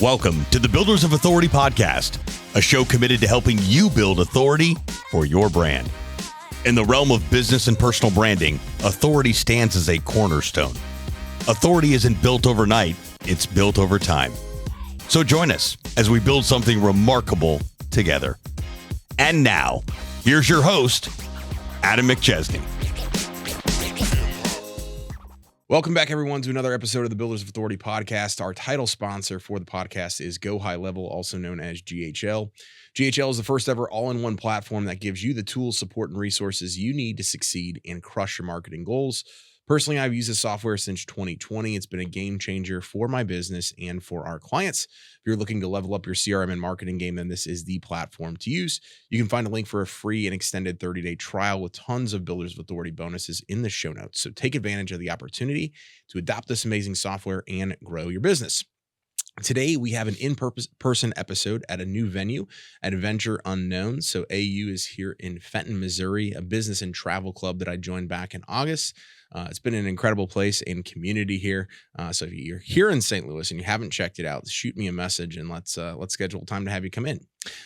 Welcome to the Builders of Authority podcast, a show committed to helping you build authority for your brand. In the realm of business and personal branding, authority stands as a cornerstone. Authority isn't built overnight, it's built over time. So join us as we build something remarkable together. And now, here's your host, Adam McChesney. Welcome back, everyone, to another episode of the Builders of Authority podcast. Our title sponsor for the podcast is Go High Level, also known as GHL. GHL is the first ever all-in-one platform that gives you the tools, support, and resources you need to succeed and crush your marketing goals. Personally, I've used this software since 2020. It's been a game changer for my business and for our clients. If you're looking to level up your CRM and marketing game, then this is the platform to use. You can find a link for a free and extended 30-day trial with tons of Builders of Authority bonuses in the show notes. So take advantage of the opportunity to adopt this amazing software and grow your business. Today, we have an in-person episode at a new venue at Adventure Unknown. So AU is here in Fenton, Missouri, a business and travel club that I joined back in August. It's been an incredible place and community here. So if you're here in St. Louis and you haven't checked it out, shoot me a message and let's schedule time to have you come in.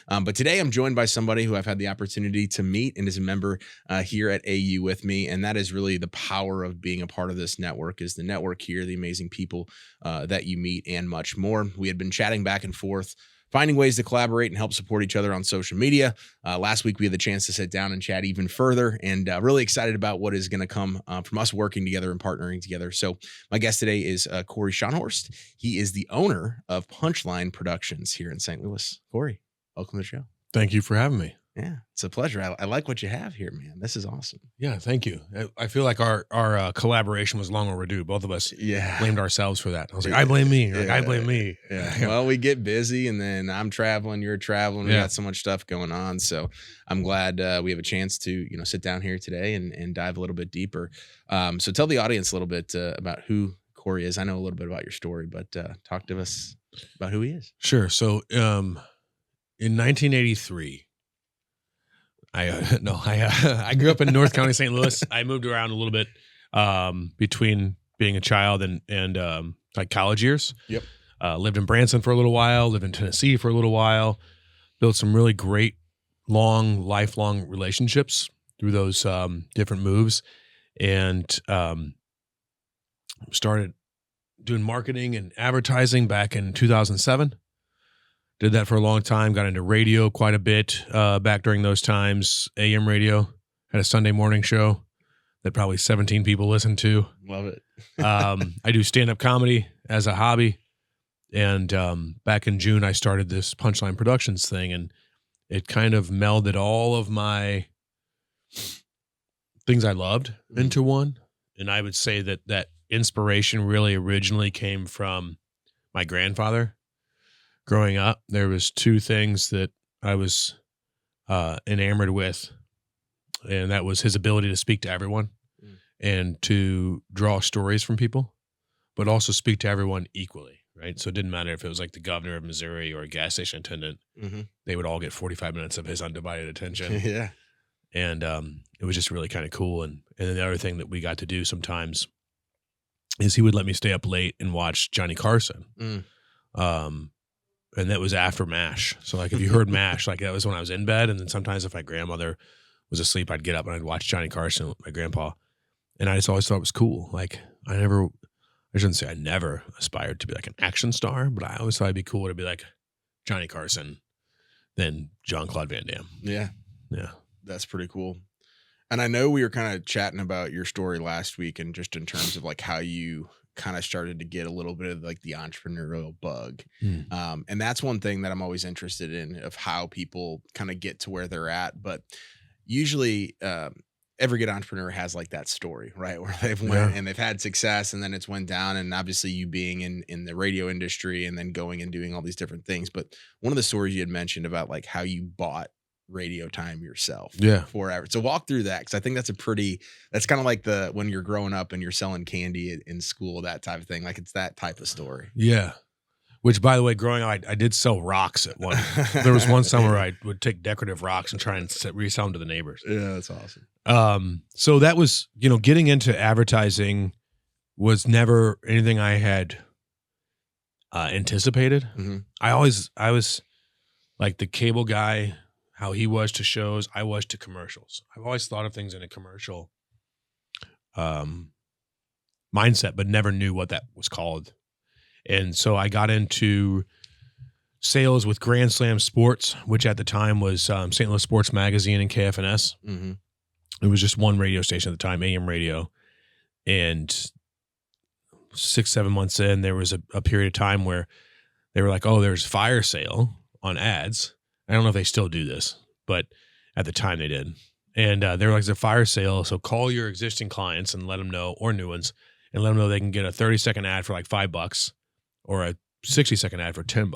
But today I'm joined by somebody who I've had the opportunity to meet and is a member here at AU with me. And that is really the power of being a part of this network, is the network here, the amazing people that you meet, and much more. We had been chatting back and forth, finding ways to collaborate and help support each other on social media. Last week, we had the chance to sit down and chat even further, and really excited about what is going to come from us working together and partnering together. So my guest today is Corey Schonhorst. He is the owner of Punchline Productions here in St. Louis. Corey, welcome to the show. Thank you for having me. Yeah, it's a pleasure. I like what you have here, man. This is awesome. Yeah, thank you. I feel like our collaboration was long overdue. Both of us blamed ourselves for that. I was like, I blame me. I blame me. Yeah. Well, we get busy, and then I'm traveling, you're traveling. We got so much stuff going on. So I'm glad we have a chance to sit down here today and dive a little bit deeper. So tell the audience a little bit about who Corey is. I know a little bit about your story, but talk to us about who he is. Sure. So in 1983. I grew up in North County, St. Louis. I moved around a little bit between being a child and like college years. Yep. Lived in Branson for a little while, lived in Tennessee for a little while, built some really great, lifelong relationships through those different moves, and started doing marketing and advertising back in 2007. Did that for a long time, got into radio quite a bit back during those times. AM radio, had a Sunday morning show that probably 17 people listened to. Love it. I do stand-up comedy as a hobby. And back in June, I started this Punchline Productions thing, and it kind of melded all of my things I loved into one. And I would say that inspiration really originally came from my grandfather. Growing up, there was two things that I was enamored with, and that was his ability to speak to everyone and to draw stories from people, but also speak to everyone equally, right? So it didn't matter if it was like the governor of Missouri or a gas station attendant. Mm-hmm. They would all get 45 minutes of his undivided attention. Yeah. And it was just really kind of cool. And then the other thing that we got to do sometimes is he would let me stay up late and watch Johnny Carson. And that was after MASH. So like if you heard MASH, like that was when I was in bed. And then sometimes if my grandmother was asleep, I'd get up and I'd watch Johnny Carson with my grandpa. And I just always thought it was cool. Like I shouldn't say I never aspired to be like an action star, but I always thought it'd be cool to be like Johnny Carson than Jean-Claude Van Damme. Yeah. Yeah. That's pretty cool. And I know we were kind of chatting about your story last week, and just in terms of like how you kind of started to get a little bit of like the entrepreneurial bug. And that's one thing that I'm always interested in, of how people kind of get to where they're at. But usually every good entrepreneur has like that story, right? Where they've went and they've had success, and then it's went down. And obviously you being in the radio industry and then going and doing all these different things. But one of the stories you had mentioned about like how you bought radio time yourself forever. So walk through that, because I think that's kind of like when you're growing up and you're selling candy in school, that type of thing. Like it's that type of story. Yeah. Which, by the way, growing up, I did sell rocks at one. There was one summer I would take decorative rocks and try and resell them to the neighbors. Yeah, that's awesome. So that was, getting into advertising was never anything I had anticipated. Mm-hmm. I was like the cable guy, how he was to shows, I was to commercials. I've always thought of things in a commercial mindset, but never knew what that was called. And so I got into sales with Grand Slam Sports, which at the time was St. Louis Sports Magazine and KFNS. Mm-hmm. It was just one radio station at the time, AM radio. And 6-7 months in, there was a period of time where they were like, oh, there's fire sale on ads. I don't know if they still do this, but at the time they did. And they were like, there's a fire sale, so call your existing clients and let them know, or new ones, and let them know they can get a 30-second ad for like $5 or a 60-second ad for $10.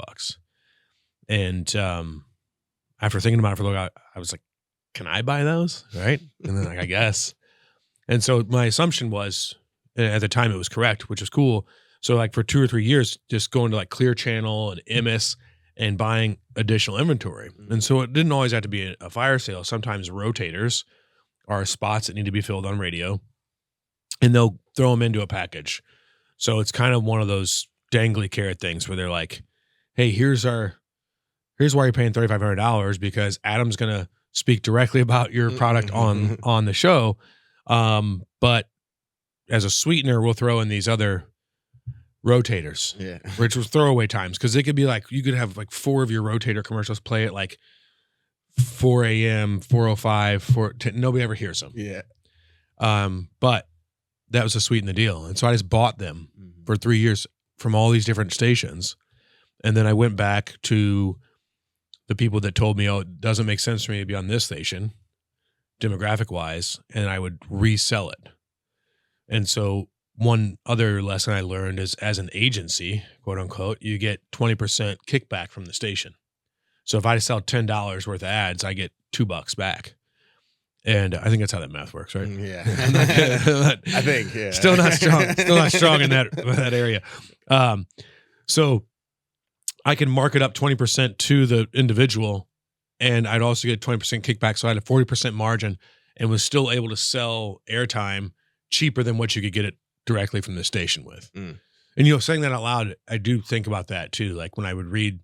And after thinking about it for a little while, I was like, can I buy those? Right? And then like, I guess. And so my assumption was, at the time it was correct, which was cool. So like for 2 or 3 years, just going to like Clear Channel and MS and buying additional inventory. And so it didn't always have to be a fire sale. Sometimes rotators are spots that need to be filled on radio, and they'll throw them into a package. So it's kind of one of those dangly carrot things where they're like, hey, here's why you're paying $3,500, because Adam's going to speak directly about your product on the show. But as a sweetener, we'll throw in these other rotators, which was throwaway times, because it could be like you could have like 4 of your rotator commercials play at like 4 a.m., 4:05, nobody ever hears them. But that was to sweeten the deal. And so I just bought them for 3 years from all these different stations. And then I went back to the people that told me, oh, it doesn't make sense for me to be on this station, demographic wise, and I would resell it. And so one other lesson I learned is, as an agency, quote unquote, you get 20% kickback from the station. So if I sell $10 worth of ads, I get $2 back. And I think that's how that math works, right? Yeah. I think, yeah. Still not strong in that area. So I can mark it up 20% to the individual, and I'd also get 20% kickback. So I had a 40% margin and was still able to sell airtime cheaper than what you could get it directly from the station with. And, saying that out loud, I do think about that too. Like when I would read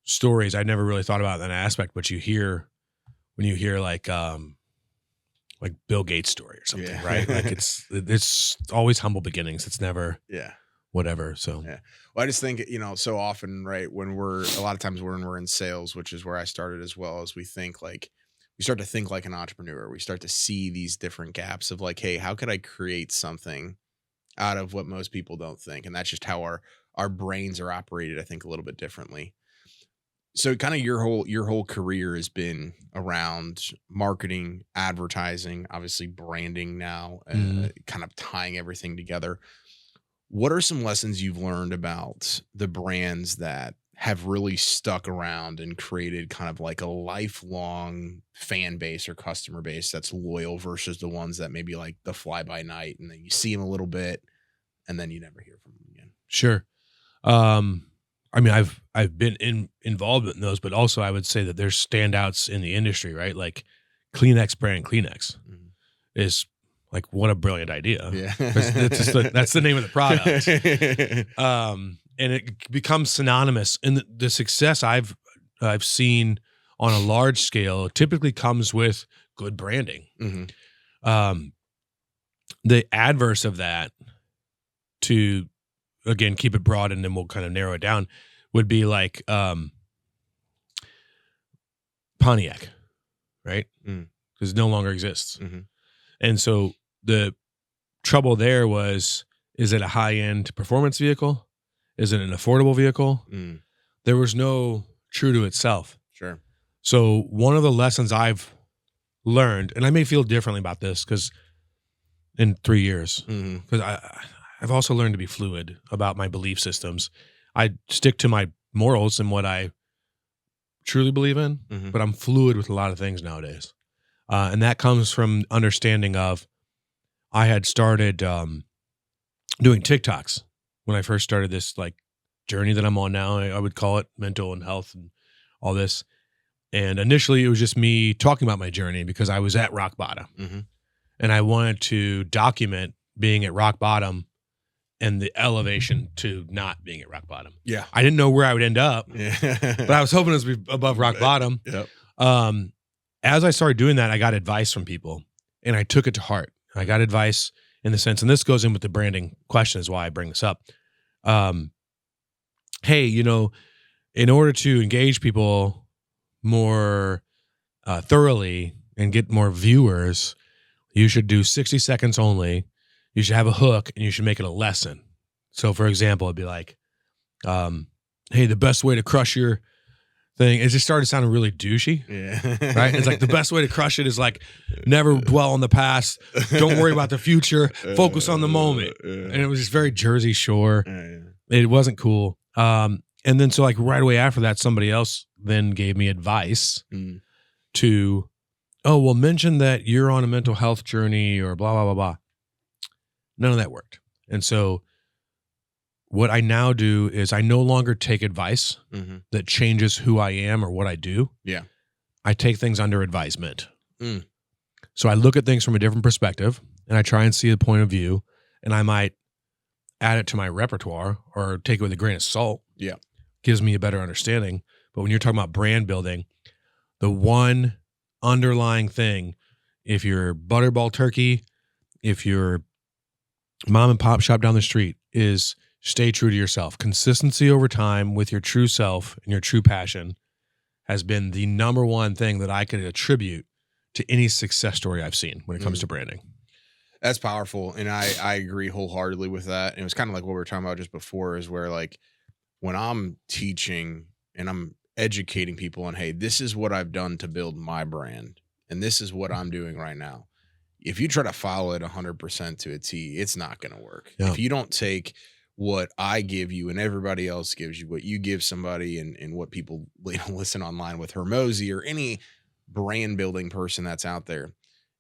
stories, I never really thought about that aspect, but when you hear like Bill Gates' story or something, right? Like it's always humble beginnings. It's never whatever. So well, I just think, so often, right, when a lot of times when we're in sales, which is where I started as well, as we start to think like an entrepreneur. We start to see these different gaps of like, hey, how could I create something out of what most people don't think? And that's just how our brains are operated, I think, a little bit differently. So kind of your whole career has been around marketing, advertising, obviously branding now, kind of tying everything together. What are some lessons you've learned about the brands that have really stuck around and created kind of like a lifelong fan base or customer base that's loyal versus the ones that maybe like the fly by night, and then you see them a little bit and then you never hear from them again? Sure. I mean, I've been involved in those, but also I would say that there's standouts in the industry, right? Like Kleenex brand Kleenex is like, what a brilliant idea. Yeah. That's the name of the product. And it becomes synonymous. And the success I've seen on a large scale typically comes with good branding. The adverse of that, to again keep it broad and then we'll kind of narrow it down, would be like Pontiac, right? Because it no longer exists. And so the trouble there was, is it a high-end performance vehicle? Is it an affordable vehicle? There was no true to itself. Sure. So one of the lessons I've learned, and I may feel differently about this because in 3 years, because I've also learned to be fluid about my belief systems. I stick to my morals and what I truly believe in, but I'm fluid with a lot of things nowadays. And that comes from understanding of, I had started doing TikToks when I first started this like journey that I'm on now. I would call it mental and health and all this. And initially it was just me talking about my journey because I was at rock bottom. And I wanted to document being at rock bottom and the elevation to not being at rock bottom. Yeah. I didn't know where I would end up, Yeah. but I was hoping it was above rock bottom. Yep. As I started doing that, I got advice from people, and I took it to heart. I got advice in the sense, and this goes in with the branding question, is why I bring this up. Hey, you know, in order to engage people more thoroughly and get more viewers, you should do 60 seconds only. You should have a hook, and you should make it a lesson. So, for example, it'd be like, hey, the best way to crush your thing. It just started sounding really douchey. Yeah. Right? It's like the best way to crush it is like never dwell on the past. Don't worry about the future. Focus on the moment. And it was just very Jersey Shore. It wasn't cool. And then so like right away after that, somebody else then gave me advice to, oh, well, mention that you're on a mental health journey or blah, blah, blah, blah. None of that worked. And so what I now do is I no longer take advice that changes who I am or what I do. Yeah. I take things under advisement. So I look at things from a different perspective, and I try and see a point of view, and I might add it to my repertoire or take it with a grain of salt. Yeah. Gives me a better understanding. But when you're talking about brand building, the one underlying thing, if you're Butterball Turkey, if you're mom and pop shop down the street, is stay true to yourself. Consistency over time with your true self and your true passion has been the number one thing that I could attribute to any success story I've seen when it comes to branding. That's powerful. And I agree wholeheartedly with that. And it was kind of like what we were talking about just before, is where like when I'm teaching and I'm educating people on, hey, this is what I've done to build my brand, and this is what I'm doing right now. If you try to follow it 100% to a T, it's not going to work. Yeah. If you don't take what I give you and everybody else gives you, what you give somebody, and what people listen online with Hermosi or any brand building person that's out there,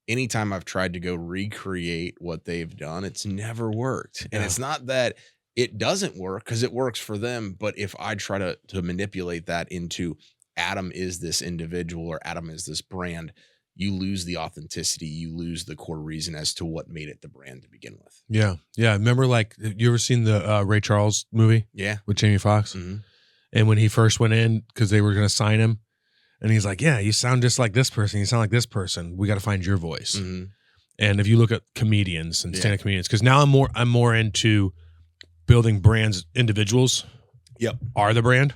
anytime I've tried to go recreate what they've done, it's never worked. And it's not that it doesn't work, because it works for them. But if I try to manipulate that into Adam is this individual or Adam is this brand, you lose the authenticity. You lose the core reason as to what made it the brand to begin with. Yeah. Yeah. Remember, like, you ever seen the Ray Charles movie? Yeah. With Jamie Foxx? And when he first went in, because they were going to sign him, and he's like, yeah, you sound just like this person. You sound like this person. We got to find your voice. And if you look at comedians and stand-up comedians, because now I'm more into building brands. Individuals are the brand.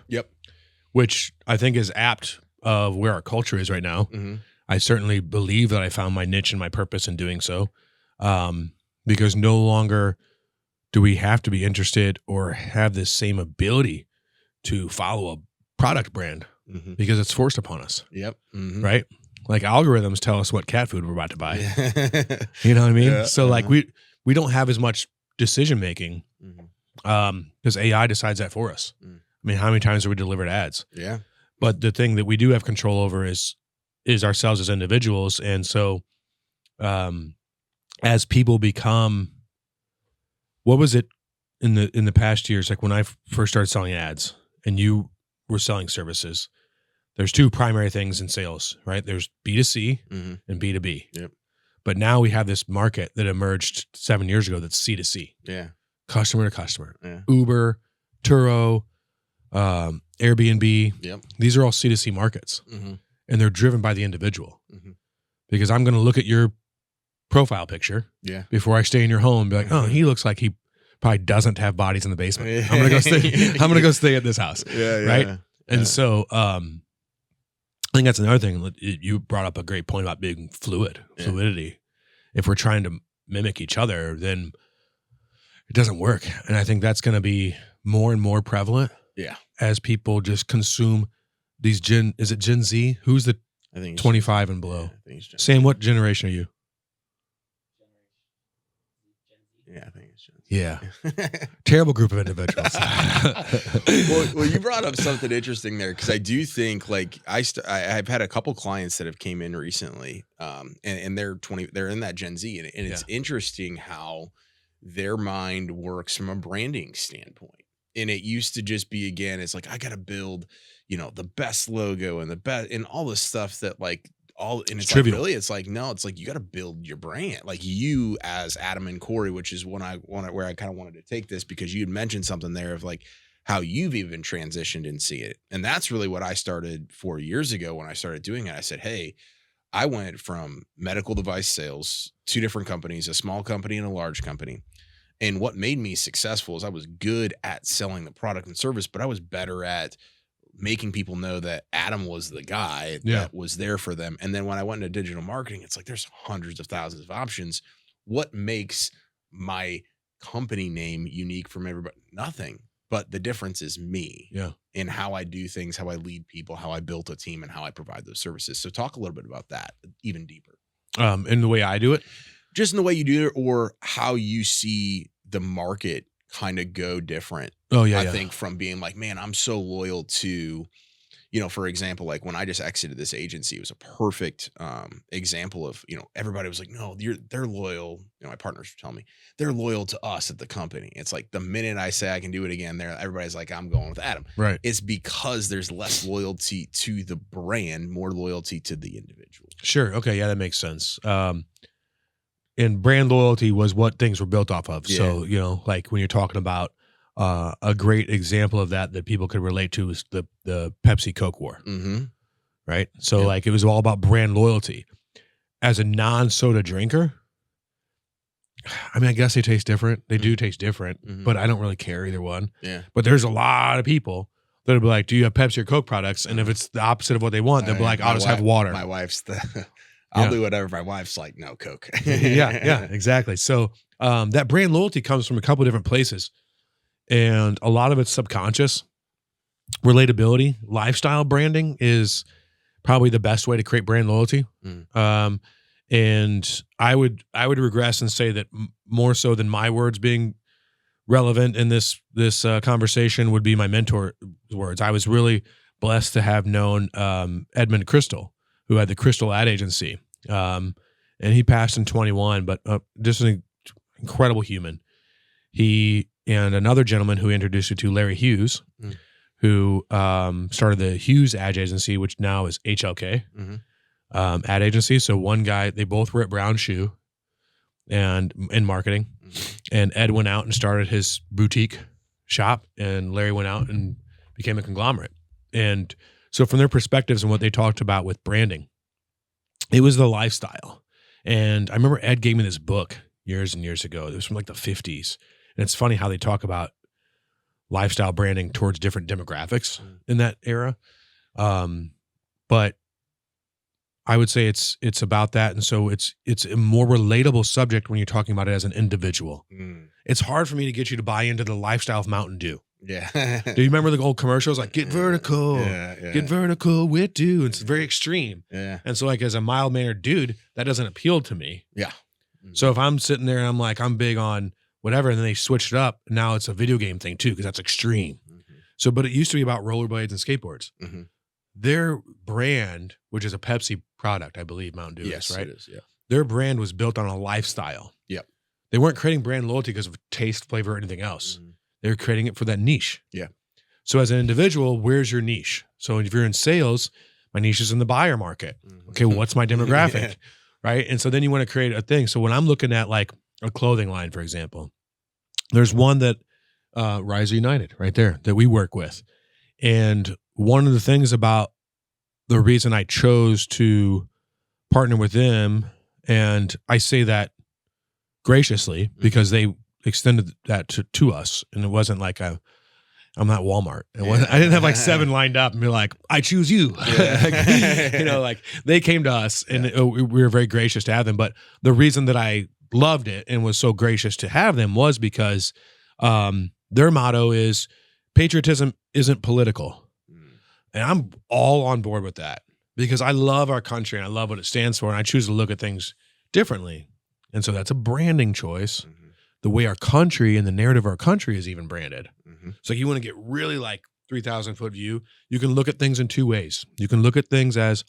Which I think is apt of where our culture is right now. I certainly believe that I found my niche and my purpose in doing so, because no longer do we have to be interested or have this same ability to follow a product brand, because it's forced upon us. Right? Like algorithms tell us what cat food we're about to buy. You know what I mean? So like we don't have as much decision making because AI decides that for us. I mean, how many times have we delivered ads? But the thing that we do have control over is ourselves as individuals. And so as people become, what was it in the past years, like when I first started selling ads and you were selling services, there's two primary things in sales, right? There's B2C and B2B. But now we have this market that emerged 7 years ago that's C2C. Customer to customer. Uber, Turo, Airbnb. These are all C2C markets. And they're driven by the individual. Because I'm going to look at your profile picture before I stay in your home and be like, oh, he looks like he probably doesn't have bodies in the basement. I'm gonna go stay at this house. Right. And so I think that's another thing. You brought up a great point about being fluidity. If we're trying to mimic each other, then it doesn't work. And I think that's going to be more and more prevalent as people just consume these is it Gen Z? Who's the 25 and below? Sam, what generation are you? I think it's Gen Z. Yeah. Terrible group of individuals. well, you brought up something interesting there, because I do think, like, I've had a couple clients that have came in recently, and they're in that Gen Z, and it's interesting how their mind works from a branding standpoint. And it used to just be, again, it's like, I got to build, the best logo and the best and all this stuff that, like, and it's like, trivial. really, it's like, no, it's like, you got to build your brand. Like you as Adam and Corey, which is where I kind of wanted to take this, because you had mentioned something there of like how you've even transitioned and see it. And that's really what I started 4 years ago when I started doing it. I said, hey, I went from medical device sales, 2 different companies, a small company and a large company. And what made me successful is I was good at selling the product and service, but I was better at making people know that Adam was the guy that was there for them. And then when I went into digital marketing, it's like, there's hundreds of thousands of options. What makes my company name unique from everybody? Nothing. But the difference is me in how I do things, how I lead people, how I built a team, and how I provide those services. So talk a little bit about that even deeper. In the way I do it? Just in the way you do it, or how you see the market kind of go different. I think from being like, man, I'm so loyal to, for example, like when I just exited this agency, it was a perfect example of, everybody was like, no, they're loyal. My partners were telling me they're loyal to us at the company. It's like the minute I say I can do it again, everybody's like, I'm going with Adam. Right. It's because there's less loyalty to the brand, more loyalty to the individual. Sure. Okay. Yeah, that makes sense. And brand loyalty was what things were built off of. So, like when you're talking about a great example of that people could relate to is the Pepsi Coke war. Mm-hmm. Right. So like it was all about brand loyalty. As a non-soda drinker, I mean, I guess they taste different. They do taste different, but I don't really care either one. Yeah. But there's a lot of people that'll be like, do you have Pepsi or Coke products? And if it's the opposite of what they want, they'll be like, I'll just have water. My wife's I'll do whatever. My wife's like, no, Coke. yeah, exactly. So that brand loyalty comes from a couple of different places. And a lot of it's subconscious. Relatability, lifestyle branding is probably the best way to create brand loyalty. And I would regress and say that more so than my words being relevant in this conversation would be my mentor's words. I was really blessed to have known Edmund Crystal, who had the Crystal ad agency. And he passed in 21, but just an incredible human. He and another gentleman who introduced you to, Larry Hughes, who started the Hughes ad agency, which now is HLK ad agency. So one guy, they both were at Brown Shoe and in marketing. And Ed went out and started his boutique shop, and Larry went out and became a conglomerate. And so from their perspectives and what they talked about with branding, it was the lifestyle. And I remember Ed gave me this book years and years ago. It was from like the 50s. And it's funny how they talk about lifestyle branding towards different demographics in that era. But I would say it's about that. And so it's a more relatable subject when you're talking about it as an individual. It's hard for me to get you to buy into the lifestyle of Mountain Dew. Yeah. Do you remember the old commercials like get vertical, get vertical with Dew? It's very extreme. Yeah. And so like as a mild-mannered dude, that doesn't appeal to me. Yeah. So if I'm sitting there and I'm like, I'm big on whatever, and then they switched it up, now it's a video game thing too, because that's extreme. So, but it used to be about rollerblades and skateboards. Their brand, which is a Pepsi product, I believe Mountain Dew is, right? It is, yeah. Their brand was built on a lifestyle. Yep. They weren't creating brand loyalty because of taste, flavor, or anything else. They were creating it for that niche. Yeah. So as an individual, where's your niche? So if you're in sales, my niche is in the buyer market. Okay, well, what's my demographic? Right? And so then you want to create a thing. So when I'm looking at like a clothing line, for example, there's one that Riser United right there that we work with. And one of the things about the reason I chose to partner with them, and I say that graciously because they extended that to us, and it wasn't like I'm not Walmart. I didn't have like 7 lined up and be like, I choose you. Like they came to us, and we were very gracious to have them. But the reason that I loved it and was so gracious to have them was because their motto is patriotism isn't political. And I'm all on board with that because I love our country and I love what it stands for, and I choose to look at things differently. And so that's a branding choice. The way our country and the narrative of our country is even branded. So you want to get really like 3,000 foot view, you can look at things in 2 ways. You can look at things as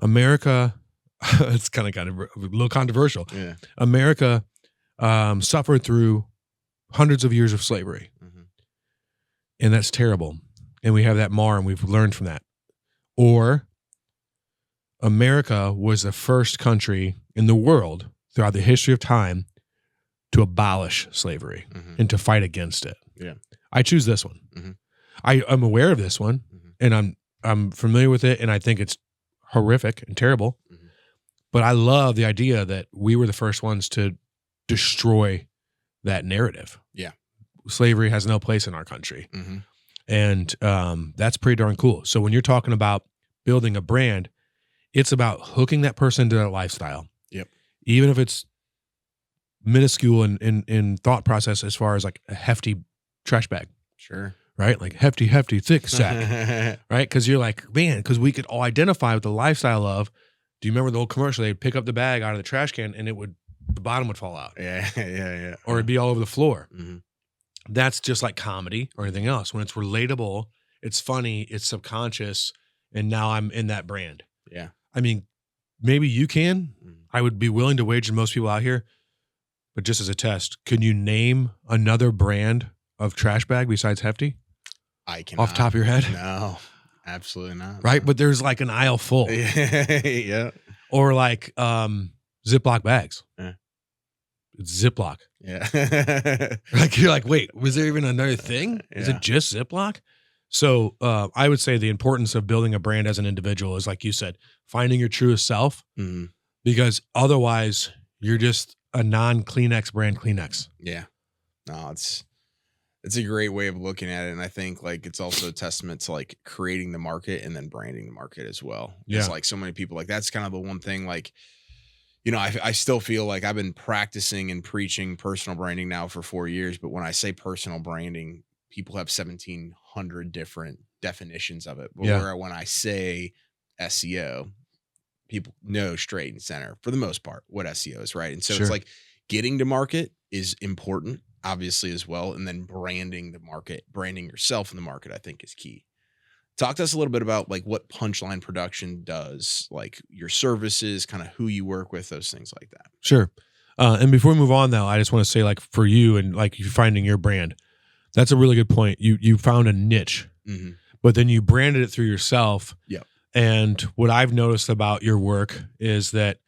America, it's kind of a little controversial. Yeah. America suffered through hundreds of years of slavery. And that's terrible. And we have that mar, and we've learned from that. Or America was the first country in the world throughout the history of time to abolish slavery and to fight against it. Yeah. I choose this one. I'm aware of this one, and I'm familiar with it, and I think it's horrific and terrible. But I love the idea that we were the first ones to destroy that narrative. Yeah. Slavery has no place in our country. And that's pretty darn cool. So when you're talking about building a brand, it's about hooking that person into that lifestyle. Yep. Even if it's minuscule in thought process as far as like a hefty trash bag. Sure. Right? Like hefty, thick sack. Right? Because you're like, man, because we could all identify with the lifestyle of, do you remember the old commercial? They'd pick up the bag out of the trash can and the bottom would fall out. Yeah. Or it'd be all over the floor. That's just like comedy or anything else. When it's relatable, it's funny, it's subconscious, and now I'm in that brand. Yeah. I mean, maybe you can. I would be willing to wager most people out here, but just as a test, can you name another brand of trash bag besides Hefty? I cannot. Off the top of your head? No, absolutely not. Right? But there's like an aisle full. Yeah. Or like Ziploc bags. Yeah. It's Ziploc. Yeah. Like you're like, wait, was there even another thing? Yeah. Is it just Ziploc? So I would say the importance of building a brand as an individual is, like you said, finding your truest self, because otherwise you're just a non-Kleenex brand Kleenex. Yeah. No, it's a great way of looking at it. And I think like it's also a testament to like creating the market and then branding the market as well. Yeah. It's like so many people, like that's kind of the one thing, like, you know, I still feel like I've been practicing and preaching personal branding now for 4 years. But when I say personal branding, people have 1,700 different definitions of it. But where when I say SEO, people know straight and center for the most part what SEO is, right? And so it's like getting to market is important, obviously, as well. And then branding the market, branding yourself in the market, I think is key. Talk to us a little bit about like what Punchline Production does, like your services, kind of who you work with, those things like that. Sure. And before we move on though, I just want to say, like, for you and like you finding your brand, that's a really good point. You found a niche, but then you branded it through yourself. Yeah. And what I've noticed about your work is that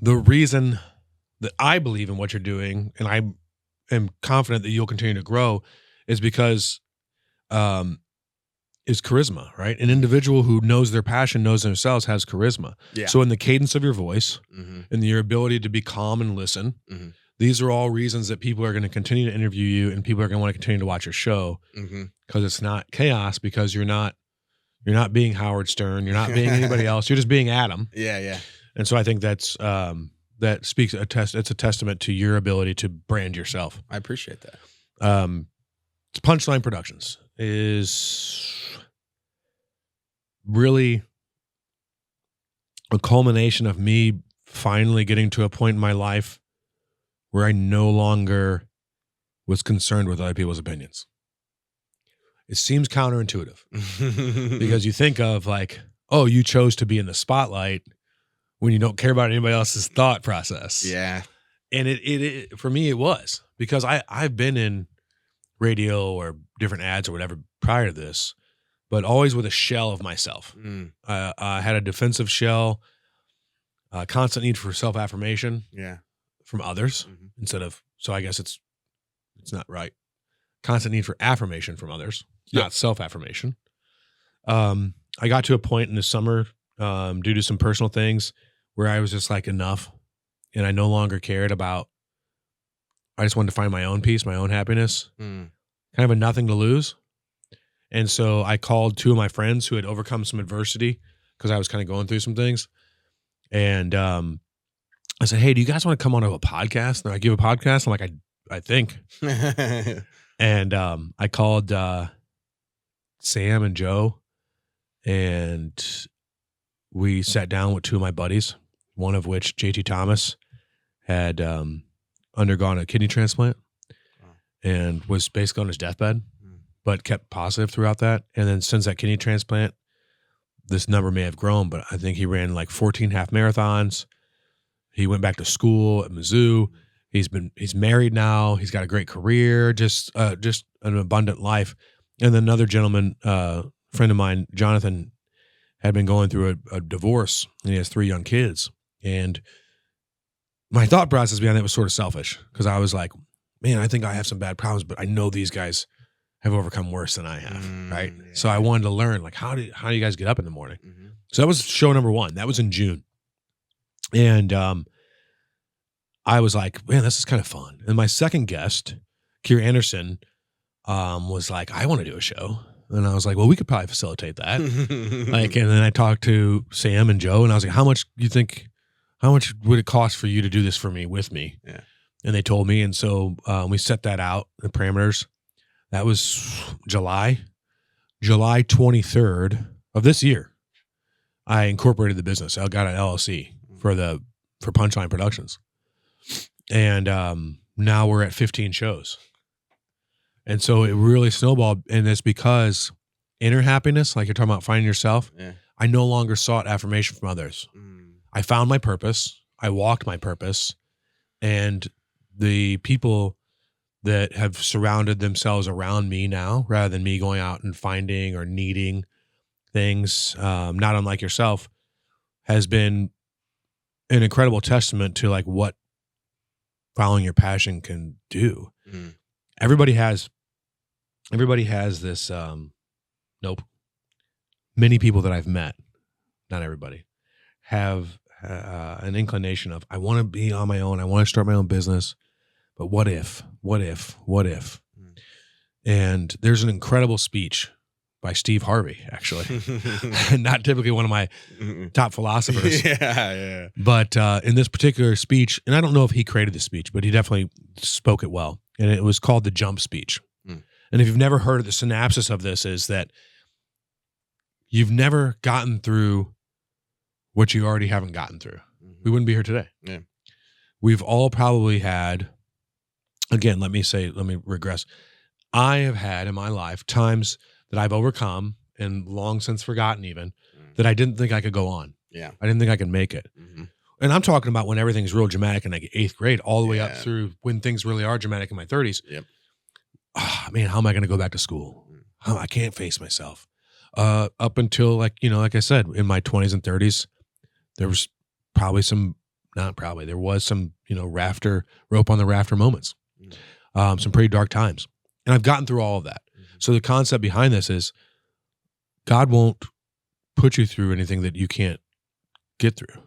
the reason that I believe in what you're doing, and I am confident that you'll continue to grow, is because is charisma, right? An individual who knows their passion, knows themselves, has charisma. Yeah. So in the cadence of your voice and your ability to be calm and listen, these are all reasons that people are going to continue to interview you and people are going to want to continue to watch your show, because it's not chaos, because you're not being Howard Stern, you're not being anybody else, you're just being Adam. Yeah. And so I think that's that speaks it's a testament to your ability to brand yourself. I appreciate that. Punchline Productions is really a culmination of me finally getting to a point in my life where I no longer was concerned with other people's opinions. It seems counterintuitive because you think of like, oh, you chose to be in the spotlight when you don't care about anybody else's thought process. Yeah. And it for me, it was, because I've been in radio or different ads or whatever prior to this, but always with a shell of myself. I had a defensive shell, constant need for self-affirmation from others instead of, so I guess it's not right. Constant need for affirmation from others, not self-affirmation. I got to a point in the summer due to some personal things where I was just like, enough. And I no longer cared about, I just wanted to find my own peace, my own happiness, kind of a nothing to lose. And so I called two of my friends who had overcome some adversity because I was kind of going through some things. And I said, hey, do you guys want to come on to a podcast? And I give a podcast. I'm like, I think. And I called Sam and Joe, and we sat down with two of my buddies, one of which, JT Thomas, had undergone a kidney transplant and was basically on his deathbed, but kept positive throughout that. And then since that kidney transplant, this number may have grown, but I think he ran like 14 half marathons. He went back to school at Mizzou. He's married now. He's got a great career, just an abundant life. And then another gentleman, friend of mine, Jonathan, had been going through a divorce, and he has 3 young kids. And my thought process behind that was sort of selfish, because I was like, man, I think I have some bad problems, but I know these guys have overcome worse than I have, right? Yeah. So I wanted to learn, like, how do you guys get up in the morning? Mm-hmm. So that was show number 1. That was in June. And I was like, man, this is kind of fun. And my second guest, Keir Anderson, was like, I want to do a show. And I was like, well, we could probably facilitate that. Like, and then I talked to Sam and Joe, and I was like, how much would it cost for you to do this for me, with me? Yeah. And they told me. And so we set that out, the parameters. That was July 23rd of this year. I incorporated the business. I got an LLC for Punchline Productions. And now we're at 15 shows. And so it really snowballed, and it's because inner happiness, like you're talking about finding yourself, I no longer sought affirmation from others. I found my purpose. I walked my purpose, and the people that have surrounded themselves around me now, rather than me going out and finding or needing things, not unlike yourself, has been an incredible testament to like what following your passion can do. Everybody has this, nope. Many people that I've met, not everybody, have an inclination of, I want to be on my own. I want to start my own business, but what if? And there's an incredible speech by Steve Harvey, actually, not typically one of my top philosophers. Yeah. But in this particular speech, and I don't know if he created the speech, but he definitely spoke it well. And it was called the jump speech. And if you've never heard of the synopsis of this, is that you've never gotten through what you already haven't gotten through. We wouldn't be here today. Yeah. We've all probably had, again, let me regress. I have had in my life times that I've overcome and long since forgotten even, that I didn't think I could go on. Yeah. I didn't think I could make it. And I'm talking about when everything's real dramatic in like 8th grade, all the way up through when things really are dramatic in my 30s. Yep. Oh, man, how am I going to go back to school? I can't face myself. Up until like I said, in my 20s and 30s, there was probably there was some, rope on the rafter moments, some pretty dark times. And I've gotten through all of that. So the concept behind this is God won't put you through anything that you can't get through.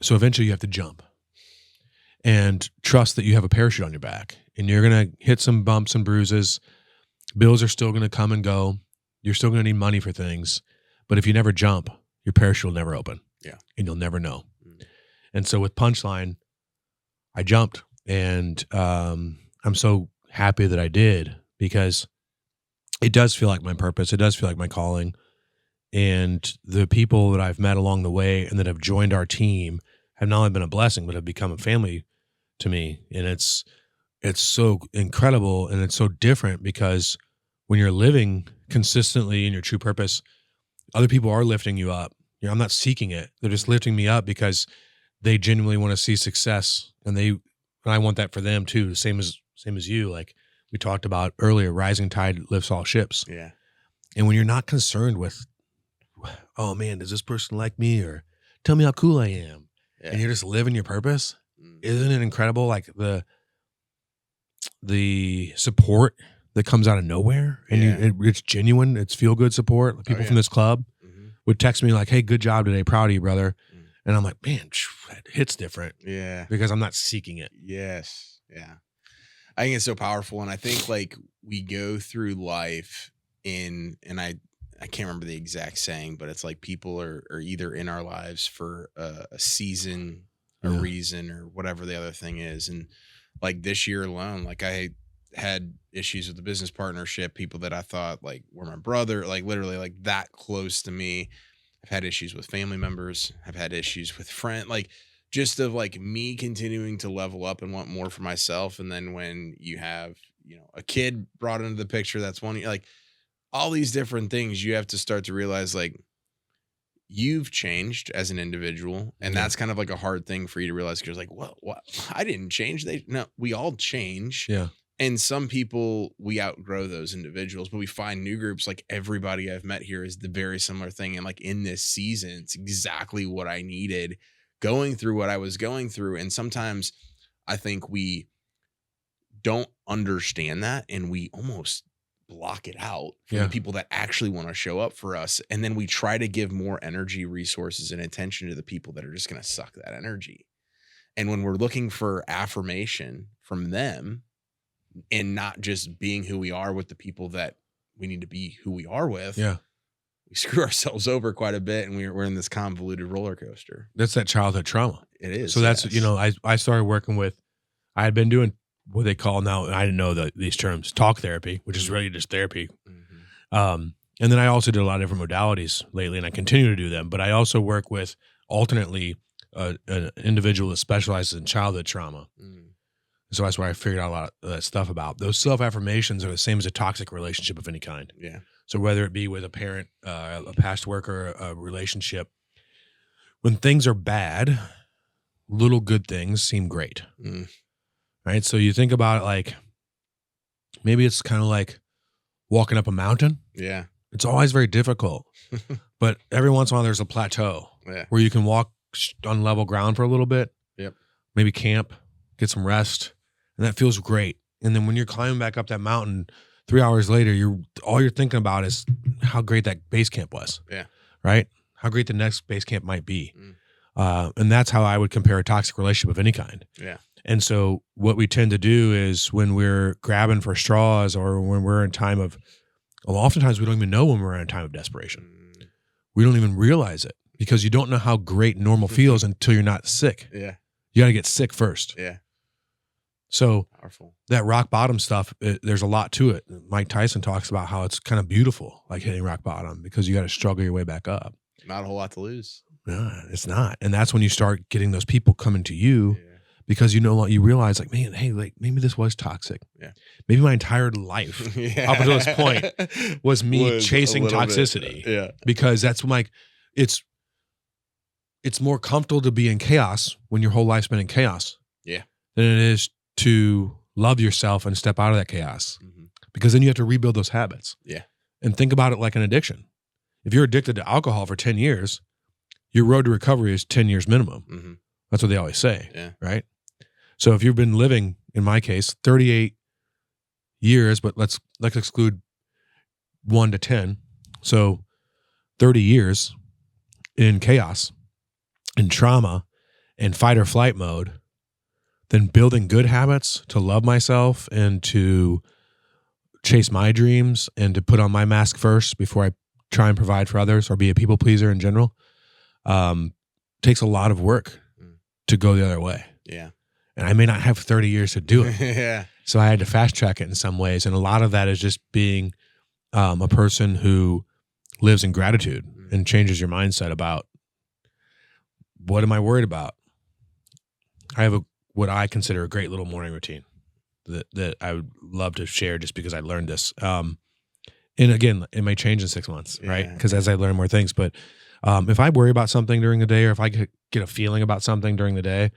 So eventually you have to jump and trust that you have a parachute on your back, and you're going to hit some bumps and bruises. Bills are still going to come and go. You're still going to need money for things. But if you never jump, your parachute will never open. Yeah. And you'll never know. And so with Punchline, I jumped, and I'm so happy that I did, because it does feel like my purpose. It does feel like my calling. And the people that I've met along the way and that have joined our team have not only been a blessing, but have become a family to me. And it's so incredible, and it's so different, because when you're living consistently in your true purpose, other people are lifting you up. I'm not seeking it. They're just lifting me up because they genuinely want to see success, and I want that for them too. Same as you, like we talked about earlier, rising tide lifts all ships. Yeah. And when you're not concerned with, oh man, does this person like me, or tell me how cool I am, and you're just living your purpose, isn't it incredible? Like the support that comes out of nowhere, and it's genuine. It's feel good support. People from this club would text me like, hey, good job today. Proud of you, brother. And I'm like, man, that hits different. Yeah. Because I'm not seeking it. Yes. Yeah. I think it's so powerful. And I think like we go through life and I can't remember the exact saying, but it's like people are either in our lives for a season, a reason, or whatever the other thing is. And like this year alone, like I had issues with the business partnership, people that I thought like were my brother, like literally like that close to me. I've had issues with family members. I've had issues with friends, like just of like me continuing to level up and want more for myself. And then when you have, a kid brought into the picture, that's one, like all these different things, you have to start to realize like you've changed as an individual. And that's kind of like a hard thing for you to realize, because like, well, what? I didn't change. No, we all change. Yeah. And some people, we outgrow those individuals, but we find new groups. Like everybody I've met here is the very similar thing. And like in this season, it's exactly what I needed going through what I was going through. And sometimes I think we don't understand that and we almost block it out from the people that actually want to show up for us. And then we try to give more energy, resources, and attention to the people that are just going to suck that energy. And when we're looking for affirmation from them, and not just being who we are with the people that we need to be who we are with. Yeah. We screw ourselves over quite a bit and we're in this convoluted roller coaster. That's that childhood trauma. It is. So that's, I started working with, I had been doing what they call now, I didn't know these terms, talk therapy, which is really just therapy. And then I also did a lot of different modalities lately and I continue to do them, but I also work with alternately an individual that specializes in childhood trauma. So that's where I figured out a lot of that stuff about. Those self-affirmations are the same as a toxic relationship of any kind. Yeah. So whether it be with a parent, a past worker, a relationship, when things are bad, little good things seem great. Right? So you think about it like, maybe it's kind of like walking up a mountain. Yeah. It's always very difficult. But every once in a while there's a plateau where you can walk on level ground for a little bit. Yep. Maybe camp, get some rest. And that feels great. And then when you're climbing back up that mountain 3 hours later, all you're thinking about is how great that base camp was. Yeah. Right? How great the next base camp might be. And that's how I would compare a toxic relationship of any kind. Yeah. And so what we tend to do is when we're grabbing for straws or when we're in time of, well, oftentimes we don't even know when we're in a time of desperation. We don't even realize it because you don't know how great normal feels until you're not sick. Yeah. You got to get sick first. Yeah. So powerful. That rock bottom stuff, there's a lot to it. Mike Tyson talks about how it's kind of beautiful, like hitting rock bottom, because you got to struggle your way back up. Not a whole lot to lose. No, it's not. And that's when you start getting those people coming to you because you realize like, man, hey, like maybe this was toxic. Yeah. Maybe my entire life up until this point was me chasing toxicity. Yeah. Because that's like, it's more comfortable to be in chaos when your whole life's been in chaos. Yeah. Than it is to love yourself and step out of that chaos. Because then you have to rebuild those habits. Yeah. And think about it like an addiction. If you're addicted to alcohol for 10 years, your road to recovery is 10 years minimum. That's what they always say. Yeah. Right? So if you've been living, in my case, 38 years, but let's exclude 1 to 10. So 30 years in chaos, in trauma, in fight or flight mode, then building good habits to love myself and to chase my dreams and to put on my mask first before I try and provide for others or be a people pleaser in general, takes a lot of work to go the other way. Yeah. And I may not have 30 years to do it. Yeah. So I had to fast track it in some ways. And a lot of that is just being a person who lives in gratitude and changes your mindset about what am I worried about? I have what I consider a great little morning routine that I would love to share just because I learned this. And again, it may change in 6 months, right? Because as I learn more things, but if I worry about something during the day or if I get a feeling about something during the day,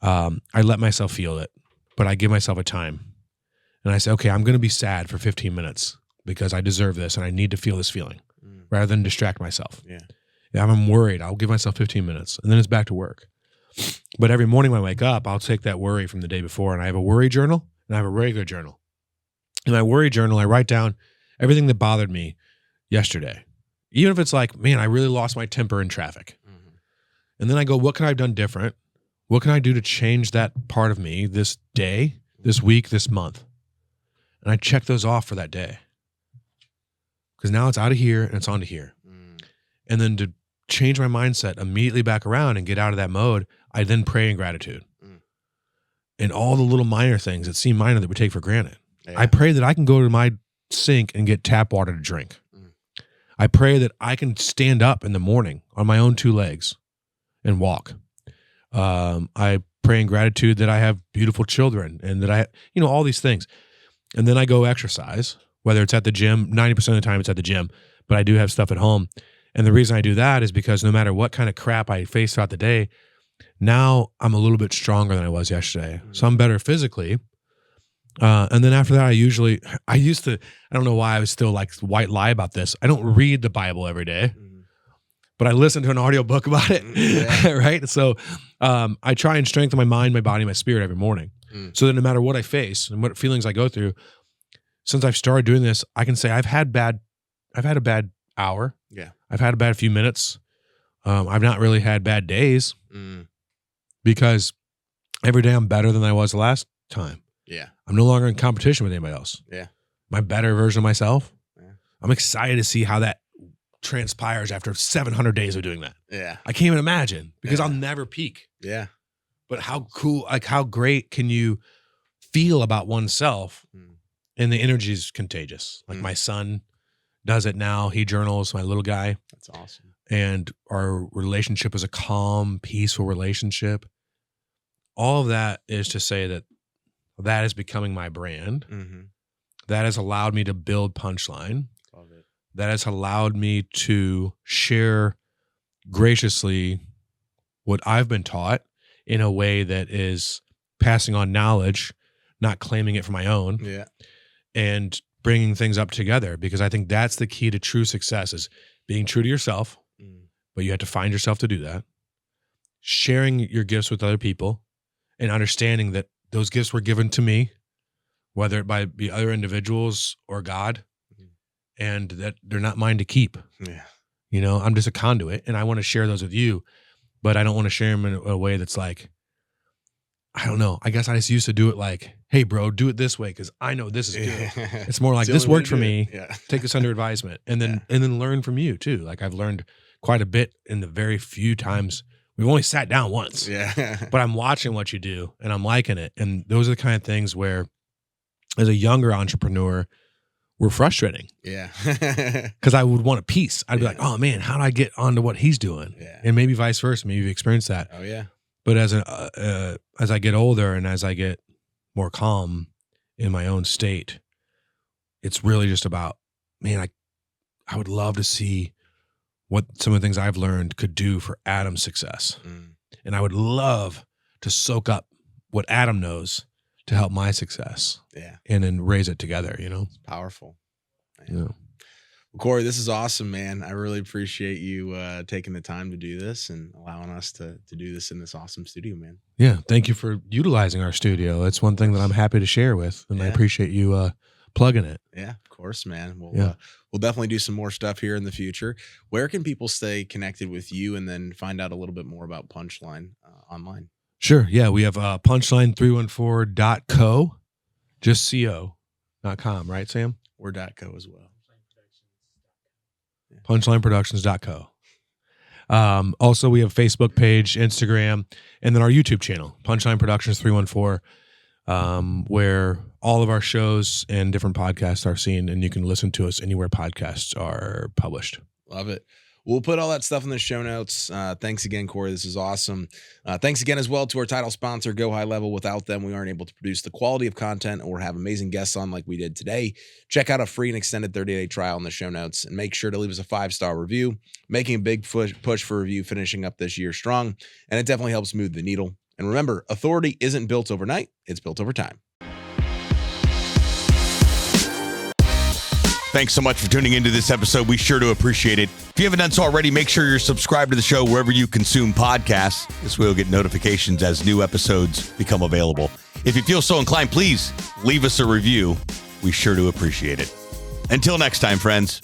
I let myself feel it, but I give myself a time. And I say, okay, I'm going to be sad for 15 minutes because I deserve this and I need to feel this feeling rather than distract myself. Yeah. If I'm worried, I'll give myself 15 minutes and then it's back to work. But every morning when I wake up, I'll take that worry from the day before and I have a worry journal and I have a regular journal. In my worry journal, I write down everything that bothered me yesterday. Even if it's like, man, I really lost my temper in traffic. And then I go, what can I have done different? What can I do to change that part of me this day, this week, this month? And I check those off for that day. Because now it's out of here and it's on to here. And then to change my mindset immediately back around and get out of that mode, I then pray in gratitude. And all the little minor things that seem minor that we take for granted. Yeah. I pray that I can go to my sink and get tap water to drink. I pray that I can stand up in the morning on my own 2 legs and walk. I pray in gratitude that I have beautiful children and that I, all these things. And then I go exercise, whether it's at the gym, 90% of the time it's at the gym, but I do have stuff at home. And the reason I do that is because no matter what kind of crap I face throughout the day, now I'm a little bit stronger than I was yesterday. So I'm better physically. And then after that, I don't know why I was still like white lie about this. I don't read the Bible every day, but I listen to an audiobook about it. Yeah. Right. So I try and strengthen my mind, my body, my spirit every morning. So that no matter what I face and what feelings I go through, since I've started doing this, I can say I've had a bad hour. Yeah. I've had a bad few minutes. I've not really had bad days because every day I'm better than I was the last time. Yeah. I'm no longer in competition with anybody else. Yeah. My better version of myself. Yeah. I'm excited to see how that transpires after 700 days of doing that. Yeah. I can't even imagine because I'll never peak. Yeah. But how cool, like how great can you feel about oneself? And the energy is contagious. Like my son does it now. He journals, my little guy. That's awesome. And our relationship is a calm, peaceful relationship. All of that is to say that is becoming my brand. That has allowed me to build Punchline. Love it. That has allowed me to share graciously what I've been taught in a way that is passing on knowledge, not claiming it for my own. Yeah. And bringing things up together, because I think that's the key to true success is being true to yourself, but you have to find yourself to do that. Sharing your gifts with other people and understanding that those gifts were given to me, whether it by be other individuals or God, and that they're not mine to keep. Yeah. You know, I'm just a conduit and I want to share those with you, but I don't want to share them in a way that's like, I don't know. I guess I just used to do it like, hey, bro, do it this way because I know this is good. It's more like this worked for me. Yeah. Take this under advisement, and then learn from you too. Like I've learned quite a bit in the very few times we've only sat down once. Yeah. But I'm watching what you do and I'm liking it, and those are the kind of things where, as a younger entrepreneur, were frustrating. Yeah. Because I would want a piece. I'd be like, oh man, how do I get onto what he's doing? Yeah. And maybe vice versa. Maybe you've experienced that. Oh yeah. But as I get older and as I get more calm in my own state, it's really just about, man, I would love to see what some of the things I've learned could do for Adam's success. And I would love to soak up what Adam knows to help my success. Yeah. And then raise it together, you know? It's powerful. Yeah. Well, Corey, this is awesome, man. I really appreciate you taking the time to do this and allowing us to do this in this awesome studio, man. Yeah. Thank you for utilizing our studio. It's one thing that I'm happy to share with, and I appreciate you plugging it. Yeah, of course, man. We'll definitely do some more stuff here in the future. Where can people stay connected with you and then find out a little bit more about Punchline online? Sure. Yeah. We have punchline314.co, just co.com, right, Sam? Or .co as well. punchlineproductions.co. Also, we have Facebook page, Instagram, and then our YouTube channel, Punchline Productions 314, where all of our shows and different podcasts are seen, and you can listen to us anywhere podcasts are published. Love it. We'll put all that stuff in the show notes. Thanks again, Corey. This is awesome. Thanks again as well to our title sponsor, Go High Level. Without them, we aren't able to produce the quality of content or have amazing guests on like we did today. Check out a free and extended 30-day trial in the show notes, and make sure to leave us a 5-star review, making a big push for review, finishing up this year strong, and it definitely helps move the needle. And remember, authority isn't built overnight. It's built over time. Thanks so much for tuning into this episode. We sure do appreciate it. If you haven't done so already, make sure you're subscribed to the show wherever you consume podcasts. This way you'll get notifications as new episodes become available. If you feel so inclined, please leave us a review. We sure do appreciate it. Until next time, friends.